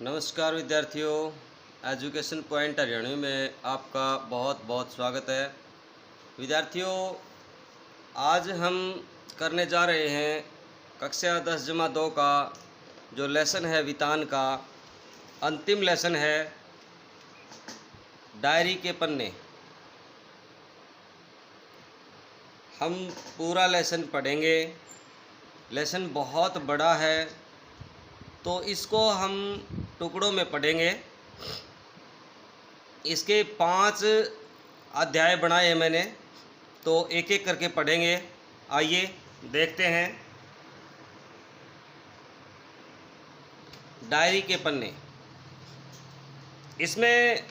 नमस्कार विद्यार्थियों, education point Haryanvi में आपका बहुत बहुत स्वागत है। विद्यार्थियों, आज हम करने जा रहे हैं कक्षा 10-2 का जो लेसन है वितान का अंतिम लेसन है डायरी के पन्ने। हम पूरा लेसन पढ़ेंगे। लेसन बहुत बड़ा है तो इसको हम टुकड़ों में पढ़ेंगे। इसके 5 अध्याय बनाए हैं मैंने, तो एक एक करके पढ़ेंगे। आइए देखते हैं। डायरी के पन्ने, इसमें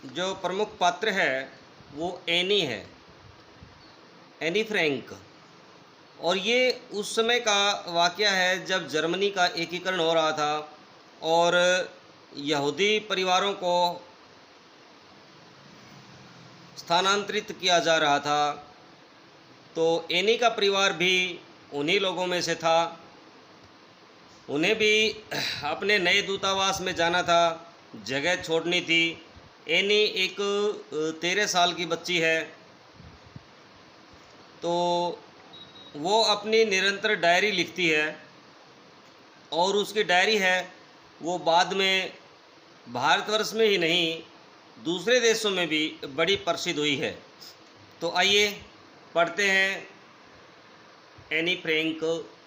जो प्रमुख पात्र है वो एनी है, एनी फ्रैंक। और ये उस समय का वाक़या है जब जर्मनी का एकीकरण हो रहा था और यहूदी परिवारों को स्थानांतरित किया जा रहा था। तो एनी का परिवार भी उन्हीं लोगों में से था। उन्हें भी अपने नए दूतावास में जाना था, जगह छोड़नी थी। एनी एक 13 साल की बच्ची है, तो वो अपनी निरंतर डायरी लिखती है और उसकी डायरी है वो बाद में भारतवर्ष में ही नहीं दूसरे देशों में भी बड़ी प्रसिद्ध हुई है। तो आइए पढ़ते हैं एनी फ्रैंक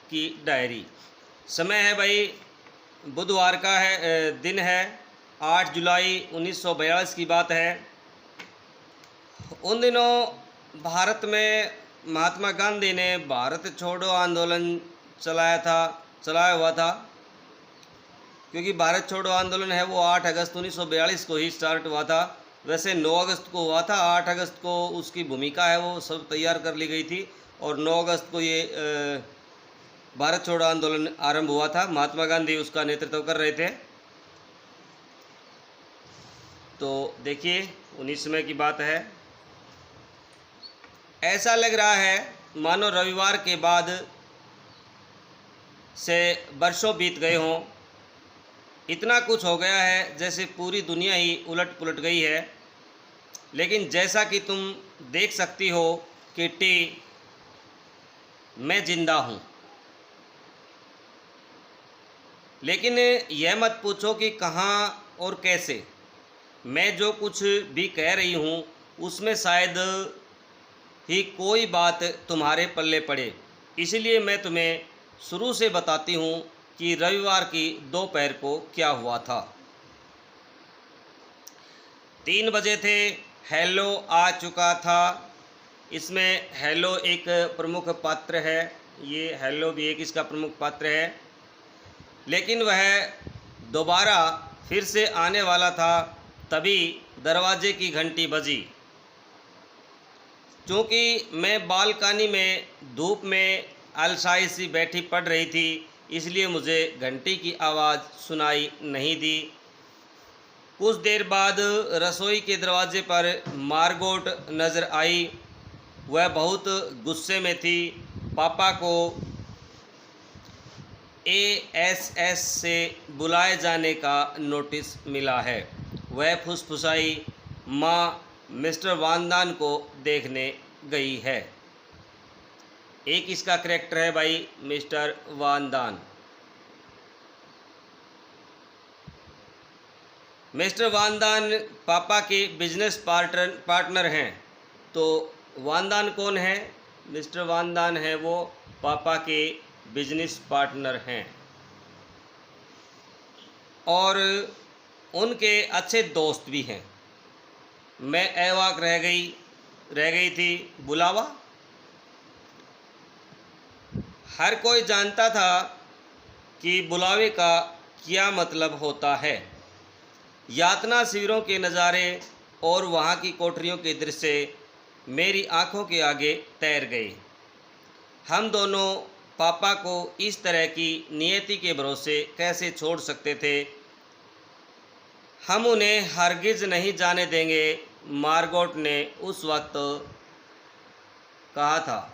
की डायरी। समय है भाई बुधवार का है, दिन है 8 जुलाई 1942 की बात है। उन दिनों भारत में महात्मा गांधी ने भारत छोड़ो आंदोलन चलाया हुआ था, क्योंकि भारत छोड़ो आंदोलन है वो 8 अगस्त 1942 को ही स्टार्ट हुआ था। वैसे 9 अगस्त को हुआ था, 8 अगस्त को उसकी भूमिका है वो सब तैयार कर ली गई थी और 9 अगस्त को ये भारत छोड़ो आंदोलन आरंभ हुआ था। महात्मा गांधी उसका नेतृत्व कर रहे थे। तो देखिए उन्हीं समय की बात है। ऐसा लग रहा है मानो रविवार के बाद से वर्षों बीत गए हों। इतना कुछ हो गया है जैसे पूरी दुनिया ही उलट पुलट गई है। लेकिन जैसा कि तुम देख सकती हो कि मैं जिंदा हूँ। लेकिन यह मत पूछो कि कहाँ और कैसे। मैं जो कुछ भी कह रही हूँ उसमें शायद ही कोई बात तुम्हारे पल्ले पड़े। इसलिए मैं तुम्हें शुरू से बताती हूँ कि रविवार की दोपहर को क्या हुआ था। 3 बजे थे, हेलो आ चुका था। इसमें हेलो एक प्रमुख पात्र है, ये हेलो भी एक इसका प्रमुख पात्र है। लेकिन वह दोबारा फिर से आने वाला था, तभी दरवाजे की घंटी बजी। चूँकि मैं बालकनी में धूप में अलसाई सी बैठी पड़ रही थी, इसलिए मुझे घंटी की आवाज़ सुनाई नहीं दी। कुछ देर बाद रसोई के दरवाजे पर मार्गोट नज़र आई। वह बहुत गुस्से में थी। पापा को ASS से बुलाए जाने का नोटिस मिला है। वह फुसफुसाई, माँ मिस्टर वानदान को देखने गई है। एक इसका करैक्टर है भाई मिस्टर वानदान। मिस्टर वानदान पापा के बिजनेस पार्टनर हैं। तो वानदान कौन है? मिस्टर वानदान है वो पापा के बिजनेस पार्टनर हैं और उनके अच्छे दोस्त भी हैं। मैं अवाक रह गई थी। बुलावा? हर कोई जानता था कि बुलावे का क्या मतलब होता है। यातना शिविरों के नज़ारे और वहाँ की कोठरियों के दृश्य मेरी आंखों के आगे तैर गए। हम दोनों पापा को इस तरह की नियति के भरोसे कैसे छोड़ सकते थे? हम उन्हें हरगिज़ नहीं जाने देंगे, मार्गोट ने उस वक्त कहा था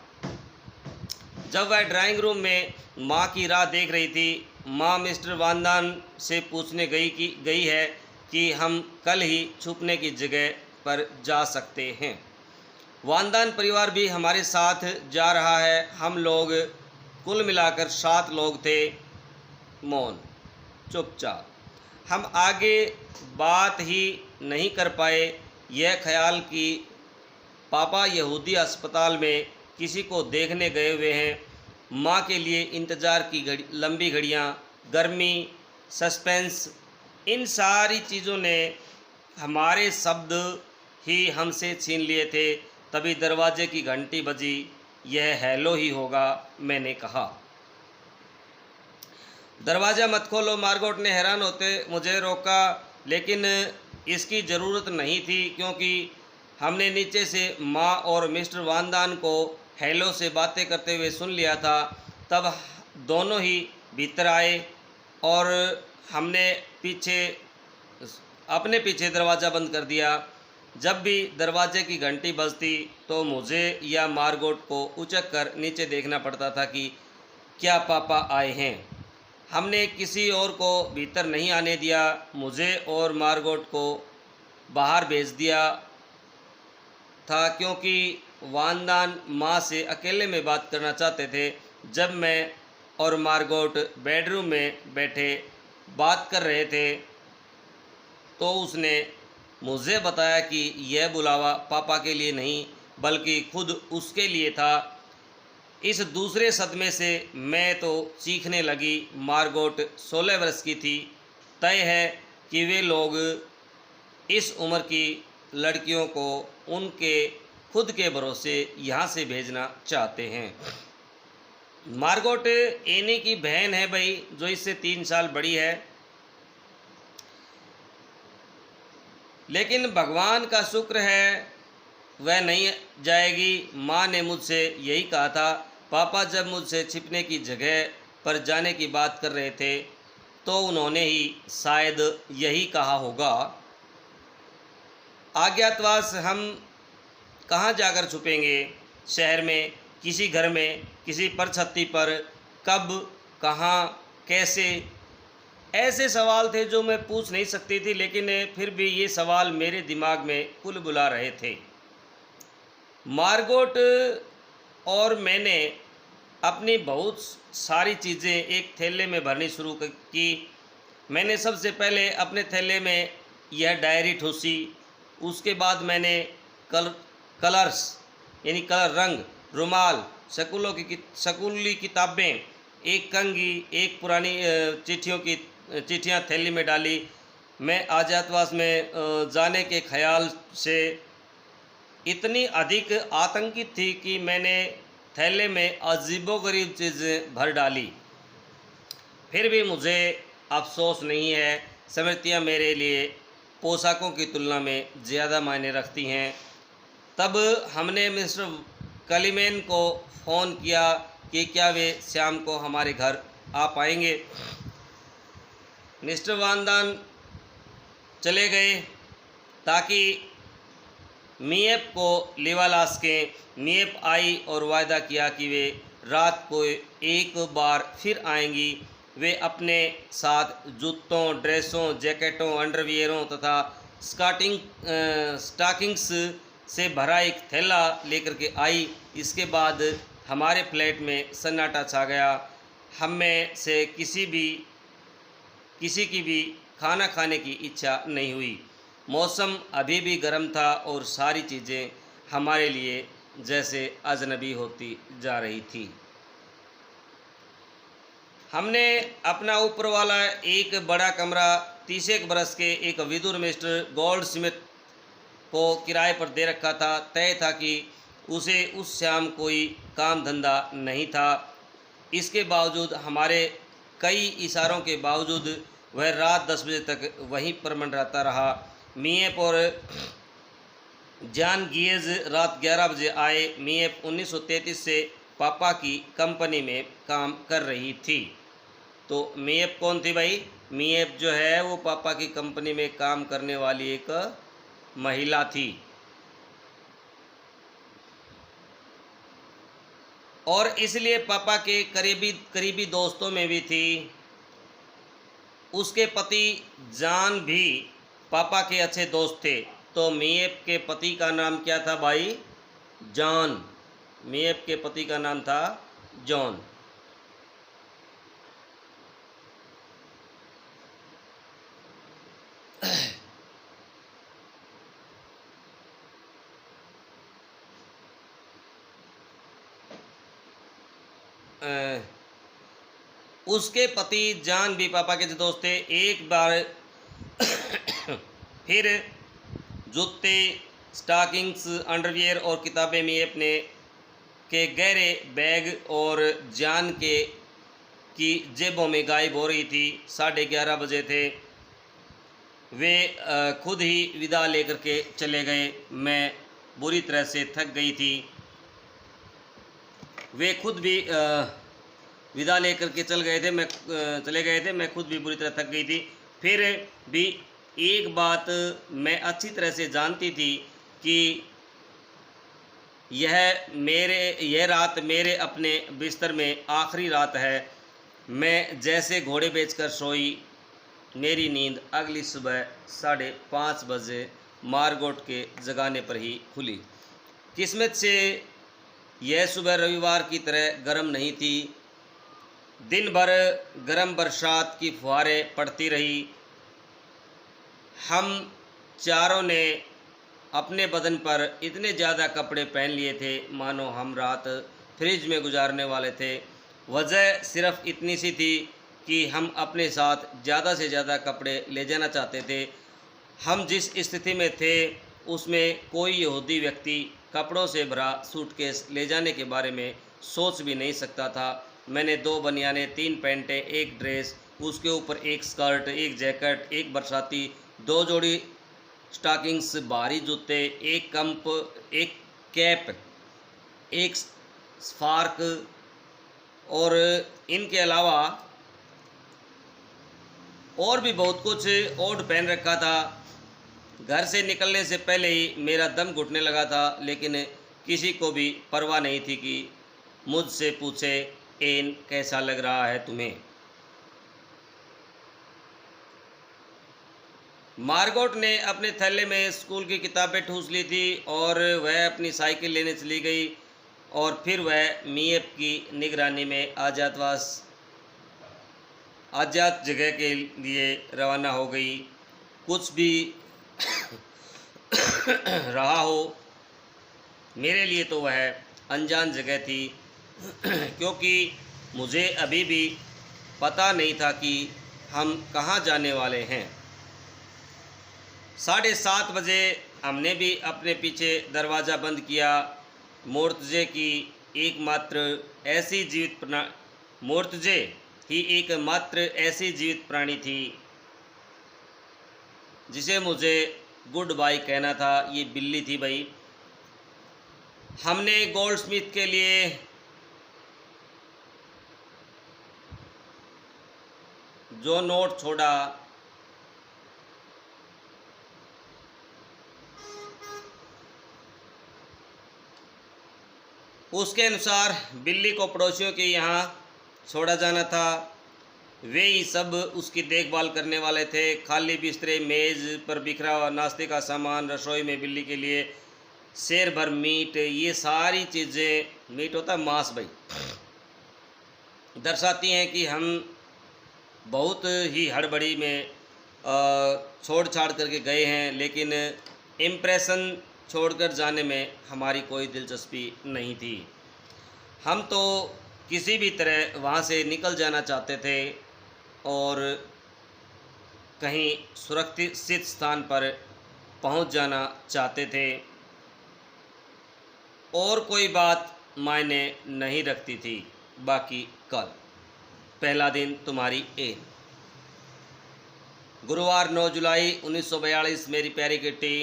जब वह ड्राइंग रूम में माँ की राह देख रही थी। माँ मिस्टर वानदान से पूछने गई है कि हम कल ही छुपने की जगह पर जा सकते हैं। वानदान परिवार भी हमारे साथ जा रहा है। हम लोग कुल मिलाकर 7 लोग थे। मौन, चुपचाप। हम आगे बात ही नहीं कर पाए। यह ख्याल कि पापा यहूदी अस्पताल में किसी को देखने गए हुए हैं। माँ के लिए इंतज़ार की लंबी घड़ियाँ, गर्मी, सस्पेंस, इन सारी चीज़ों ने हमारे शब्द ही हमसे छीन लिए थे। तभी दरवाजे की घंटी बजी। यह हेलो ही होगा, मैंने कहा। दरवाज़ा मत खोलो, मार्गोट ने हैरान होते मुझे रोका, लेकिन इसकी ज़रूरत नहीं थी क्योंकि हमने नीचे से माँ और मिस्टर वानदान को हेलो से बातें करते हुए सुन लिया था। तब दोनों ही भीतर आए और हमने अपने पीछे दरवाज़ा बंद कर दिया। जब भी दरवाजे की घंटी बजती तो मुझे या मार्गोट को उचक कर नीचे देखना पड़ता था कि क्या पापा आए हैं। हमने किसी और को भीतर नहीं आने दिया। मुझे और मार्गोट को बाहर भेज दिया था क्योंकि वानदान माँ से अकेले में बात करना चाहते थे। जब मैं और मार्गोट बेडरूम में बैठे बात कर रहे थे तो उसने मुझे बताया कि यह बुलावा पापा के लिए नहीं बल्कि खुद उसके लिए था। इस दूसरे सदमे से मैं तो चीखने लगी। मार्गोट 16 वर्ष की थी। तय है कि वे लोग इस उम्र की लड़कियों को उनके खुद के भरोसे यहाँ से भेजना चाहते हैं। मार्गोट एनी की बहन है भाई, जो इससे 3 साल बड़ी है। लेकिन भगवान का शुक्र है वह नहीं जाएगी। माँ ने मुझसे यही कहा था। पापा जब मुझसे छिपने की जगह पर जाने की बात कर रहे थे तो उन्होंने ही शायद यही कहा होगा। अज्ञातवास हम कहाँ जाकर छुपेंगे? शहर में, किसी घर में, किसी परछत्ती पर, कब, कहाँ, कैसे? ऐसे सवाल थे जो मैं पूछ नहीं सकती थी, लेकिन फिर भी ये सवाल मेरे दिमाग में कुल बुला रहे थे। मार्गोट और मैंने अपनी बहुत सारी चीज़ें एक थैले में भरनी शुरू की। मैंने सबसे पहले अपने थैले में यह डायरी ठूसी। उसके बाद मैंने कलर्स यानी कलर रंग, रुमाल, स्कूली किताबें, एक कंघी, एक पुरानी चिट्ठियाँ थैली में डाली। मैं अज्ञातवास में जाने के ख्याल से इतनी अधिक आतंकित थी कि मैंने थैले में अजीबोगरीब चीज़ें भर डाली। फिर भी मुझे अफसोस नहीं है। स्मृतियाँ मेरे लिए पोशाकों की तुलना में ज़्यादा मायने रखती हैं। तब हमने मिस्टर कलीमेन को फ़ोन किया कि क्या वे शाम को हमारे घर आ पाएंगे। मिस्टर वानदान चले गए ताकि मिएप को लिवा सकें। मिएप आई और वायदा किया कि वे रात को एक बार फिर आएंगी। वे अपने साथ जूतों, ड्रेसों, जैकेटों, अंडरवियरों तथा स्टॉकिंग्स से भरा एक थैला लेकर के आई। इसके बाद हमारे फ्लैट में सन्नाटा छा गया। हम में से किसी की भी खाना खाने की इच्छा नहीं हुई। मौसम अभी भी गर्म था और सारी चीज़ें हमारे लिए जैसे अजनबी होती जा रही थी। हमने अपना ऊपर वाला एक बड़ा कमरा 30 बरस के एक विदुर मिस्टर गोल्डस्मिथ को किराए पर दे रखा था। तय था कि उसे उस शाम कोई काम धंधा नहीं था। इसके बावजूद, हमारे कई इशारों के बावजूद, वह रात 10 बजे तक वहीं पर मंडराता रहा। मिएप और जॉन गियज रात 11 बजे आए। मिएप 1933 से पापा की कंपनी में काम कर रही थी। तो मिएप कौन थी भाई? मिएप जो है वो पापा की कंपनी में काम करने वाली एक महिला थी। और इसलिए पापा के करीबी दोस्तों में भी थी। उसके पति जान भी पापा के अच्छे दोस्त थे। तो मियाँ के पति का नाम क्या था भाई? जॉन। मियाँ के पति का नाम था जॉन। उसके पति जान भी पापा के दोस्त थे। एक बार फिर जूते, स्टॉकिंग्स, अंडरवियर और किताबें मियाँ अपने के गहरे बैग और जान के की जेबों में गायब हो रही थी। 11:30 बजे थे। वे खुद ही विदा लेकर के चले गए। मैं बुरी तरह से थक गई थी। वे खुद भी विदा लेकर के चले गए थे। मैं खुद भी बुरी तरह थक गई थी। फिर भी एक बात मैं अच्छी तरह से जानती थी कि यह रात मेरे अपने बिस्तर में आखिरी रात है। मैं जैसे घोड़े बेचकर सोई। मेरी नींद अगली सुबह 5:30 बजे मार्गोट के जगाने पर ही खुली। किस्मत से यह सुबह रविवार की तरह गर्म नहीं थी। दिन भर गर्म बरसात की फुहारें पड़ती रही। हम चारों ने अपने बदन पर इतने ज़्यादा कपड़े पहन लिए थे मानो हम रात फ्रिज में गुजारने वाले थे। वजह सिर्फ इतनी सी थी कि हम अपने साथ ज़्यादा से ज़्यादा कपड़े ले जाना चाहते थे। हम जिस स्थिति में थे उसमें कोई यहूदी व्यक्ति कपड़ों से भरा सूटकेस ले जाने के बारे में सोच भी नहीं सकता था। मैंने 2 बनियानें, 3 पैंटें, 1 ड्रेस, उसके ऊपर 1 स्कर्ट, 1 जैकेट, 1 बरसाती, 2 जोड़ी स्टॉकिंग्स, भारी जूते, 1 कंप, 1 कैप, 1 स्पार्क और इनके अलावा और भी बहुत कुछ और पहन रखा था। घर से निकलने से पहले ही मेरा दम घुटने लगा था, लेकिन किसी को भी परवाह नहीं थी कि मुझसे पूछे, एन कैसा लग रहा है तुम्हें? मार्गोट ने अपने थैले में स्कूल की किताबें ठूस ली थी और वह अपनी साइकिल लेने चली गई और फिर वह मियाँ की निगरानी में आज़ाद जगह के लिए रवाना हो गई। कुछ भी रहा हो, मेरे लिए तो वह अनजान जगह थी क्योंकि मुझे अभी भी पता नहीं था कि हम कहाँ जाने वाले हैं। 7:30 बजे हमने भी अपने पीछे दरवाज़ा बंद किया। मोर्तजे ही एकमात्र ऐसी जीवित प्राणी थी जिसे मुझे गुड बाय कहना था। ये बिल्ली थी भाई। हमने गोल्डस्मिथ के लिए जो नोट छोड़ा उसके अनुसार बिल्ली को पड़ोसियों के यहाँ छोड़ा जाना था। वे ही सब उसकी देखभाल करने वाले थे। खाली बिस्तरे, मेज़ पर बिखरा हुआ नाश्ते का सामान, रसोई में बिल्ली के लिए शेर भर मीट, ये सारी चीज़ें, मीट होता है मांस भाई, दर्शाती हैं कि हम बहुत ही हड़बड़ी में छोड़ छाड़ करके गए हैं, लेकिन इम्प्रेशन छोड़कर जाने में हमारी कोई दिलचस्पी नहीं थी। हम तो किसी भी तरह वहाँ से निकल जाना चाहते थे और कहीं सुरक्षित स्थान पर पहुँच जाना चाहते थे और कोई बात मायने नहीं रखती थी। बाकी कल पहला दिन तुम्हारी एन। गुरुवार 9 जुलाई 1942। मेरी प्यारी किट्टी।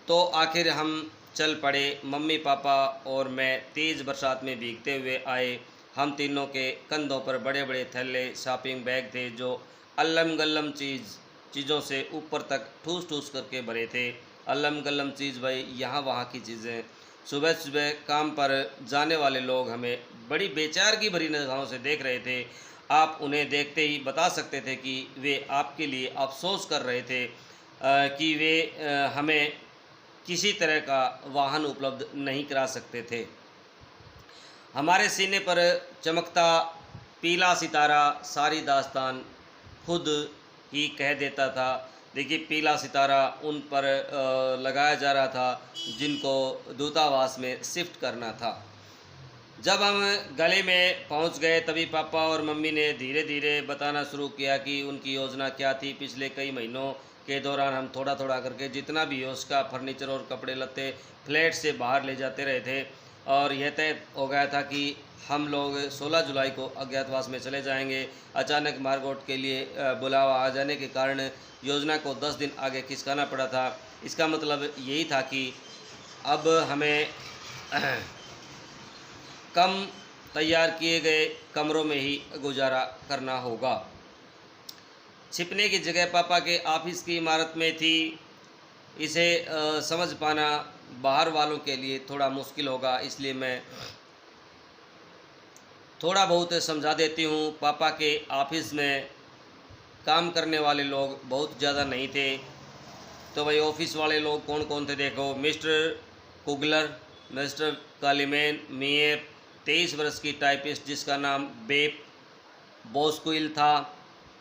तो आखिर हम चल पड़े। मम्मी, पापा और मैं तेज़ बरसात में भीगते हुए आए। हम तीनों के कंधों पर बड़े बड़े थैले, शॉपिंग बैग थे जो अल्लम गल्लम चीज़ों से ऊपर तक ठूस ठूस करके भरे थे। अल्लम गल्लम चीज़ भाई, यहाँ वहाँ की चीज़ें। सुबह सुबह काम पर जाने वाले लोग हमें बड़ी बेचारगी भरी निगाहों से देख रहे थे। आप उन्हें देखते ही बता सकते थे कि वे आपके लिए अफ़सोस कर रहे थे कि वे हमें किसी तरह का वाहन उपलब्ध नहीं करा सकते थे। हमारे सीने पर चमकता पीला सितारा सारी दास्तान खुद ही कह देता था। देखिए, पीला सितारा उन पर लगाया जा रहा था जिनको दूतावास में शिफ्ट करना था। जब हम गले में पहुंच गए तभी पापा और मम्मी ने धीरे धीरे बताना शुरू किया कि उनकी योजना क्या थी। पिछले कई महीनों के दौरान हम थोड़ा थोड़ा करके जितना भी हो उसका फर्नीचर और कपड़े लत्ते फ्लैट से बाहर ले जाते रहे थे और यह तय हो गया था कि हम लोग 16 जुलाई को अज्ञातवास में चले जाएंगे। अचानक मार्गोट के लिए बुलावा आ जाने के कारण योजना को 10 दिन आगे खिसकाना पड़ा था। इसका मतलब यही था कि अब हमें कम तैयार किए गए कमरों में ही गुजारा करना होगा। छिपने की जगह पापा के ऑफिस की इमारत में थी। इसे समझ पाना बाहर वालों के लिए थोड़ा मुश्किल होगा, इसलिए मैं थोड़ा बहुत समझा देती हूँ। पापा के ऑफिस में काम करने वाले लोग बहुत ज़्यादा नहीं थे। तो भाई ऑफिस वाले लोग कौन कौन थे देखो। मिस्टर कुगलर, मिस्टर कालीमैन, मियर 23 वर्ष की टाइपिस्ट जिसका नाम बेप बॉस्कुइल था।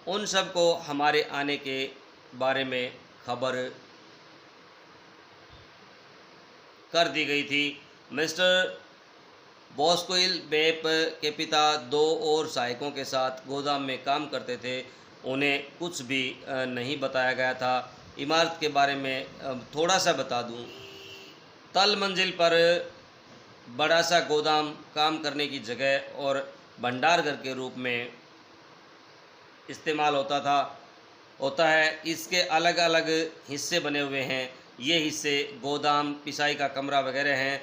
उन सब को हमारे आने के बारे में खबर कर दी गई थी। मिस्टर बॉस्कुइल बेप के पिता 2 और सहायकों के साथ गोदाम में काम करते थे। उन्हें कुछ भी नहीं बताया गया था। इमारत के बारे में थोड़ा सा बता दूं। तल मंजिल पर बड़ा सा गोदाम, काम करने की जगह और भंडार घर के रूप में इस्तेमाल होता है। इसके अलग अलग हिस्से बने हुए हैं। ये हिस्से गोदाम, पिसाई का कमरा वगैरह हैं,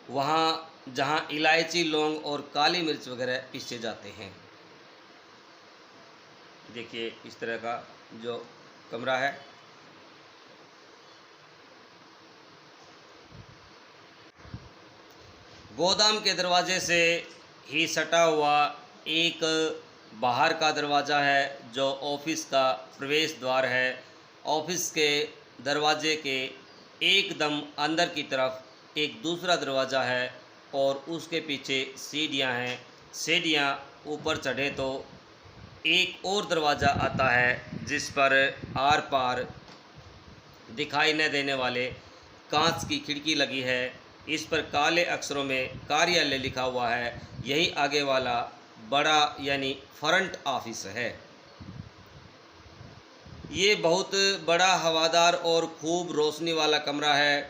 वहाँ जहाँ इलायची, लौंग और काली मिर्च वगैरह पीसे जाते हैं। देखिए इस तरह का जो कमरा है। गोदाम के दरवाजे से ही सटा हुआ एक बाहर का दरवाज़ा है जो ऑफिस का प्रवेश द्वार है। ऑफिस के दरवाजे के एकदम अंदर की तरफ एक दूसरा दरवाज़ा है और उसके पीछे सीढ़ियाँ हैं। सीढ़ियाँ ऊपर चढ़े तो एक और दरवाज़ा आता है जिस पर आर पार दिखाई न देने वाले कांच की खिड़की लगी है। इस पर काले अक्षरों में कार्यालय लिखा हुआ है। यही आगे वाला बड़ा यानी फ्रंट ऑफिस है। ये बहुत बड़ा, हवादार और खूब रोशनी वाला कमरा है।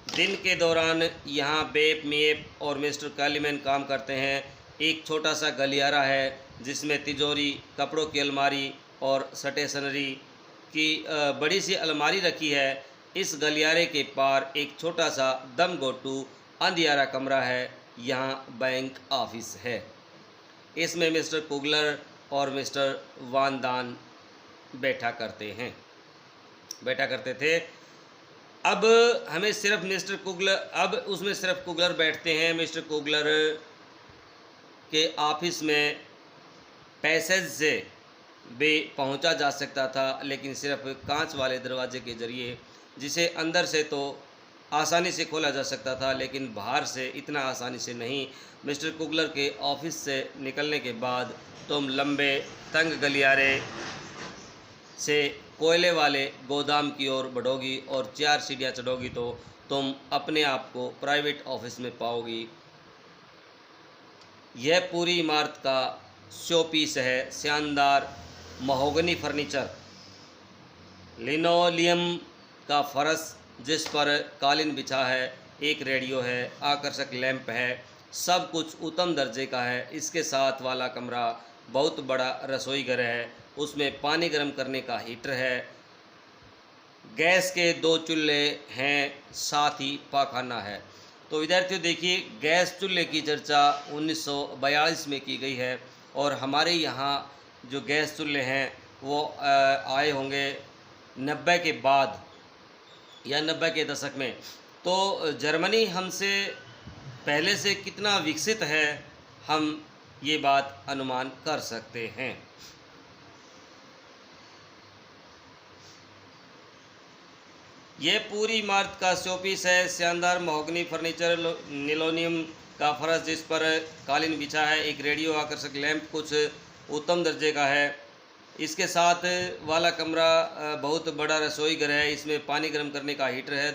दिन के दौरान यहाँ बेप, मेप और मिस्टर कालीमैन काम करते हैं। एक छोटा सा गलियारा है जिसमें तिजोरी, कपड़ों की अलमारी और स्टेशनरी की बड़ी सी अलमारी रखी है। इस गलियारे के पार एक छोटा सा दम गोटू अंधियारा कमरा है। यहाँ बैंक ऑफिस है। इसमें मिस्टर कुगलर और मिस्टर वान दान बैठा करते थे। अब हमें सिर्फ मिस्टर कुगलर, अब उसमें सिर्फ कुगलर बैठते हैं। मिस्टर कुगलर के ऑफिस में पैसेज से भी पहुंचा जा सकता था, लेकिन सिर्फ कांच वाले दरवाजे के ज़रिए, जिसे अंदर से तो आसानी से खोला जा सकता था लेकिन बाहर से इतना आसानी से नहीं। मिस्टर कुगलर के ऑफिस से निकलने के बाद तुम लंबे तंग गलियारे से कोयले वाले गोदाम की ओर बढ़ोगी और 4 सीढ़ियाँ चढ़ोगी तो तुम अपने आप को प्राइवेट ऑफिस में पाओगी। यह पूरी इमारत का शोपीस है। शानदार महोगनी फर्नीचर, लिनोलियम का फर्श जिस पर कालीन बिछा है, एक रेडियो है, आकर्षक लैंप है, सब कुछ उत्तम दर्जे का है। इसके साथ वाला कमरा बहुत बड़ा रसोई घर है। उसमें पानी गर्म करने का हीटर है, गैस के 2 चूल्हे हैं, साथ ही पाखाना है। तो विद्यार्थियों देखिए, गैस चूल्हे की चर्चा 1942 में की गई है और हमारे यहाँ जो गैस चूल्हे हैं वो आए होंगे 90 के बाद या 90 के दशक में। तो जर्मनी हमसे पहले से कितना विकसित है हम ये बात अनुमान कर सकते हैं। यह पूरी इमारत का शोपीस है। शानदार महोगनी फर्नीचर, निलोनियम का फर्श जिस पर कालीन बिछा है, एक रेडियो आकर्षक लैंप कुछ उत्तम दर्जे का है। इसके साथ वाला कमरा बहुत बड़ा रसोई घर है। इसमें पानी गर्म करने का हीटर है,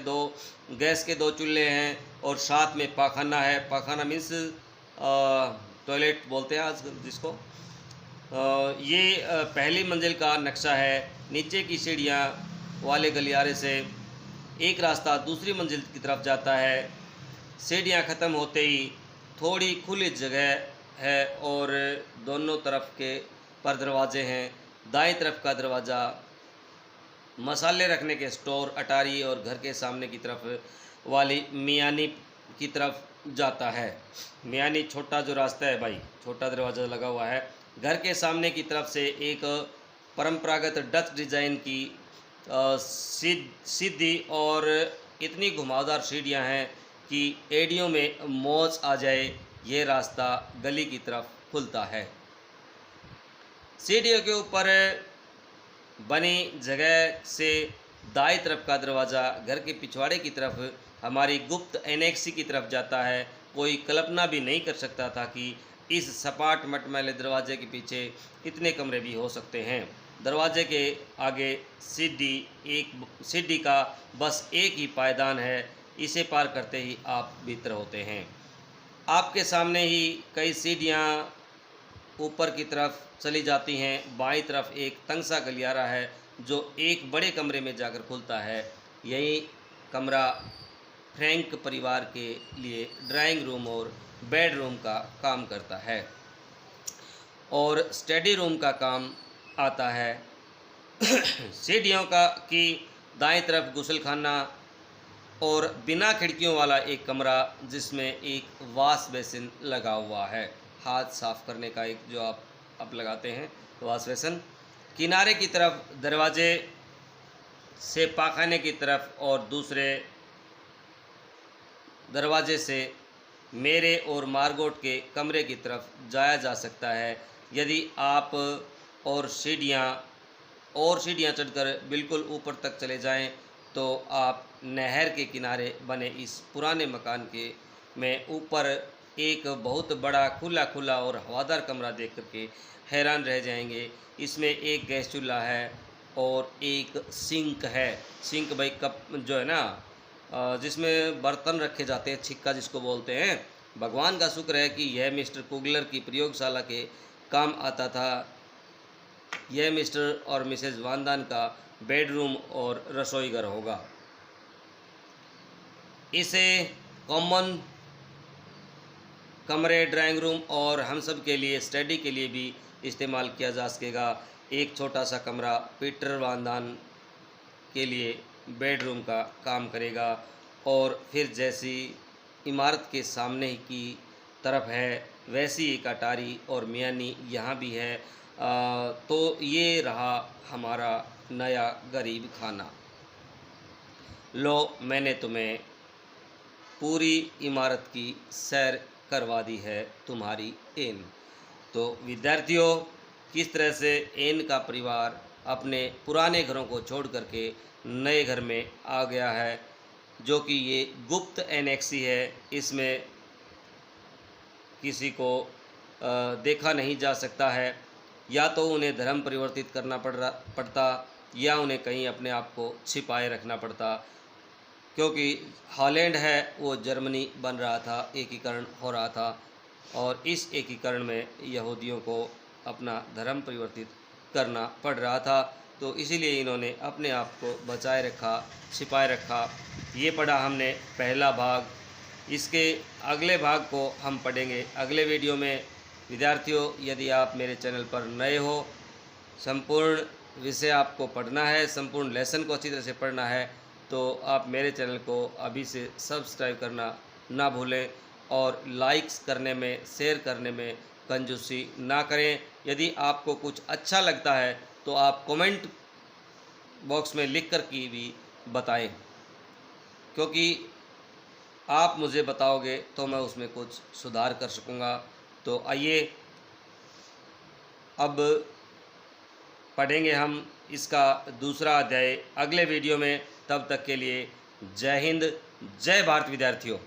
गैस के 2 चूल्हे हैं और साथ में पाखाना है। पाखाना मीन्स टॉयलेट बोलते हैं आज जिसको। ये पहली मंजिल का नक्शा है। नीचे की सीढ़ियाँ वाले गलियारे से एक रास्ता दूसरी मंजिल की तरफ जाता है। सीढ़ियाँ ख़त्म होते ही थोड़ी खुली जगह है और दोनों तरफ के पर दरवाजे हैं। दाईं तरफ का दरवाज़ा मसाले रखने के स्टोर, अटारी और घर के सामने की तरफ वाली मियानी की तरफ जाता है। मियानी छोटा जो रास्ता है भाई, छोटा दरवाज़ा लगा हुआ है। घर के सामने की तरफ से एक परंपरागत डच डिज़ाइन की सीधी और इतनी घुमावदार सीढ़ियाँ हैं कि एड़ियों में मौज आ जाए। ये रास्ता गली की तरफ खुलता है। सीढ़ियों के ऊपर बनी जगह से दाईं तरफ का दरवाज़ा घर के पिछवाड़े की तरफ हमारी गुप्त एनेक्सी की तरफ जाता है। कोई कल्पना भी नहीं कर सकता था कि इस सपाट मटमैले दरवाजे के पीछे इतने कमरे भी हो सकते हैं। दरवाजे के आगे सीढ़ी का बस एक ही पायदान है। इसे पार करते ही आप भीतर होते हैं। आपके सामने ही कई सीढ़ियाँ ऊपर की तरफ चली जाती हैं। बाईं तरफ एक तंग सा गलियारा है जो एक बड़े कमरे में जाकर खुलता है। यही कमरा फ्रैंक परिवार के लिए ड्राइंग रूम और बेडरूम का काम करता है और स्टडी रूम का काम आता है। सीढ़ियों की दाईं तरफ गुसलखाना और बिना खिड़कियों वाला एक कमरा जिसमें एक वॉश बेसिन लगा हुआ है। हाथ साफ करने का एक जो आप लगाते हैं वॉश बेसिन। किनारे की तरफ दरवाजे से पाखाने की तरफ और दूसरे दरवाजे से मेरे और मार्गोट के कमरे की तरफ जाया जा सकता है। यदि आप और सीढ़ियाँ चढ़कर बिल्कुल ऊपर तक चले जाएं तो आप नहर के किनारे बने इस पुराने मकान के में ऊपर एक बहुत बड़ा खुला और हवादार कमरा देख करके हैरान रह जाएंगे। इसमें एक गैस चूल्हा है और एक सिंक है। सिंक भाई कप जो है ना, जिसमें बर्तन रखे जाते हैं, छिक्का जिसको बोलते हैं। भगवान का शुक्र है कि यह मिस्टर कुगलर की प्रयोगशाला के काम आता था। यह मिस्टर और मिसेज वानदान का बेडरूम और रसोई घर होगा। इसे कॉमन कमरे, ड्राइंग रूम और हम सब के लिए स्टडी के लिए भी इस्तेमाल किया जा सकेगा। एक छोटा सा कमरा पीटर वानदान के लिए बेडरूम का काम करेगा और फिर जैसी इमारत के सामने की तरफ है वैसी एक अटारी और मियानी यहाँ भी है। तो ये रहा हमारा नया गरीब खाना। लो, मैंने तुम्हें पूरी इमारत की सैर करवा दी है तुम्हारी एन। तो विद्यार्थियों, किस तरह से एन का परिवार अपने पुराने घरों को छोड़ करके नए घर में आ गया है, जो कि ये गुप्त एनेक्सी है। इसमें किसी को देखा नहीं जा सकता है। या तो उन्हें धर्म परिवर्तित करना पड़ता या उन्हें कहीं अपने आप को छिपाए रखना पड़ता, क्योंकि हॉलैंड है वो जर्मनी बन रहा था, एकीकरण हो रहा था और इस एकीकरण में यहूदियों को अपना धर्म परिवर्तित करना पड़ रहा था। तो इसीलिए इन्होंने अपने आप को बचाए रखा, छिपाए रखा। ये पढ़ा हमने पहला भाग। इसके अगले भाग को हम पढ़ेंगे अगले वीडियो में। विद्यार्थियों, यदि आप मेरे चैनल पर नए हो, संपूर्ण विषय आपको पढ़ना है, संपूर्ण लेसन को अच्छी तरह से पढ़ना है, तो आप मेरे चैनल को अभी से सब्सक्राइब करना ना भूलें और लाइक्स करने में, शेयर करने में कंजूसी ना करें। यदि आपको कुछ अच्छा लगता है तो आप कमेंट बॉक्स में लिख कर के भी बताएं, क्योंकि आप मुझे बताओगे तो मैं उसमें कुछ सुधार कर सकूँगा। तो आइए अब पढ़ेंगे हम इसका दूसरा अध्याय अगले वीडियो में। तब तक के लिए जय हिंद, जय भारत विद्यार्थियों।